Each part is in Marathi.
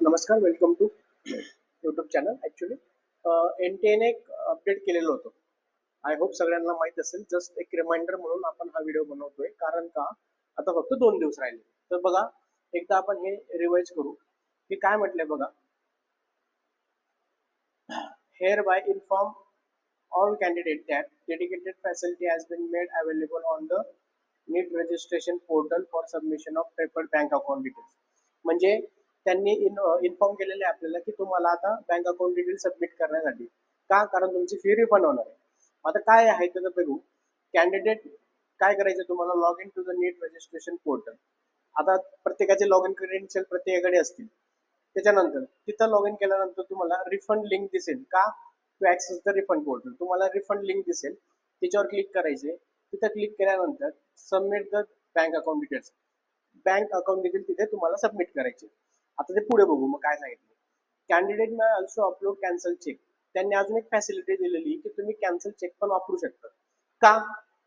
नमस्कार, welcome to YouTube channel. Actually NTA ने एक अपडेट केलेलं होतं. आय होप सगळ्यांना माहीत असेल. जस्ट एक रिमाइंडर म्हणून आपण हा व्हिडिओ बनवतोय, कारण का आता फक्त 2 दिवस राहिले. तर बघा, एकदा आपण हे रिवाइज करू की काय म्हटलंय बघा. Hereby inform all candidate that dedicated facility has been made available on the NEET registration portal for submission of paper bank account details. म्हणजे त्यांनी इन्फॉर्म केलेले आहे आपल्याला की तुम्हाला आता बँक अकाउंट डिटेल सबमिट करण्यासाठी. का? कारण तुमची फी रिफंड होणार आहे. आता काय आहे तर बघू. कॅन्डिडेट काय करायचं, तुम्हाला log in to the NEET registration portal. आता प्रत्येकाचे लॉग इन क्रेडेन्शियल प्रत्येकाकडे असतील. त्याच्यानंतर तिथं लॉग इन केल्यानंतर तुम्हाला रिफंड लिंक दिसेल. का? To access the refund portal. तुम्हाला रिफंड लिंक दिसेल, त्याच्यावर क्लिक करायचे. तिथं क्लिक केल्यानंतर submit the bank account details, bank account detail तिथे तुम्हाला सबमिट करायचे. आता ते पुढे बघू मग काय सांगितलं. Candidate may also upload cancel cheque. त्यांनी अजून एक फॅसिलिटी दिलेली की तुम्ही कॅन्सल चेक पण वापरू शकता. का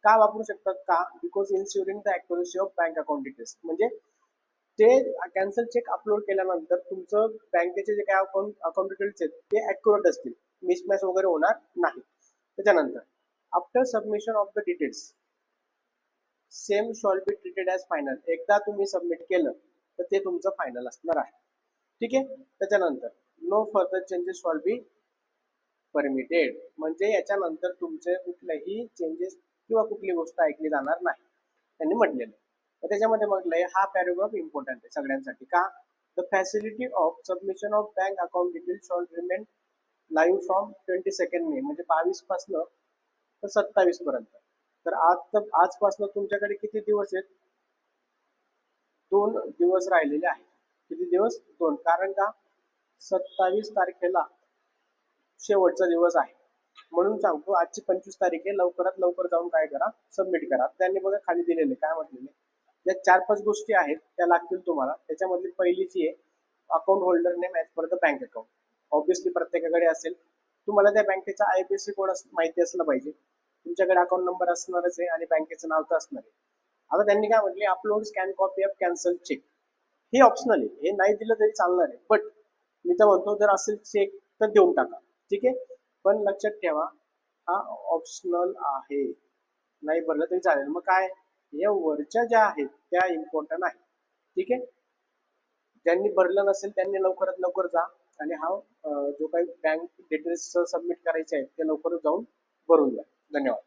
का वापरू शकतात? का? Because ensuring the accuracy of bank account details. म्हणजे ते कॅन्सल चेक अपलोड केल्यानंतर तुमचं बँकेचे जे काही अकाउंट डिटेल्स आहेत ते ॲक्युरेट असतील, मिसमॅच वगैरे होणार नाही. त्याच्यानंतर after submission of the details same shawl be treated as final. एकदा तुम्ही सबमिट केलं तर ते तुमचं फायनल असणार आहे. ठीक आहे. त्याच्यानंतर no further changes shall be permitted. म्हणजे याच्यानंतर तुमचे कुठलेही चेंजेस किंवा कुठली गोष्ट ऐकली जाणार नाही, त्यांनी म्हटलेलं. तर त्याच्यामध्ये म्हटलंय, हा पॅराग्राफ इम्पॉर्टंट आहे सगळ्यांसाठी. का? The facility of submission of bank account details shawl remain live from 22 मे, म्हणजे 22 पासून तर 27 पर्यंत. तर आजपासून तुमच्याकडे किती दिवस आहेत? 2 दिवस राहिलेले आहेत. किती दिवस? 2. कारण का 27 तारखेला शेवटचा दिवस आहे. म्हणून सांगतो, आजची 25 तारीख आहे. लवकरात लवकर जाऊन काय करा, सबमिट करा. त्यांनी बघा खाली दिलेले काय म्हटलेले, या 4-5 गोष्टी आहेत त्या लागतील तुम्हाला. त्याच्यामधली पहिलीची आहे account holder name as per the bank account. Obviously प्रत्येकाकडे असेल. तुम्हाला त्या बँकेचा IFSC कोड माहिती असलं पाहिजे. तुमच्याकडे अकाउंट नंबर असणारच आहे आणि बँकेचं नाव तर असणार आहे. आता त्यांनी काय म्हटले, upload scan copy of cancel cheque. हे ऑप्शनल आहे, हे नाही दिलं तरी चालणार आहे. बट मी तर म्हणतो, जर असेल चेक तर देऊन टाका. ठीक आहे. पण लक्षात ठेवा, हा ऑप्शनल आहे, नाही भरलं तरी चालेल. मग काय, या वरच्या ज्या आहेत त्या इम्पॉर्टंट आहेत. ठीक आहे. ज्यांनी भरलं नसेल त्यांनी लवकरात लवकर जा आणि हा जो काही बँक डिटेल्स सबमिट करायचे आहेत ते लवकरच जाऊन भरून द्या. धन्यवाद.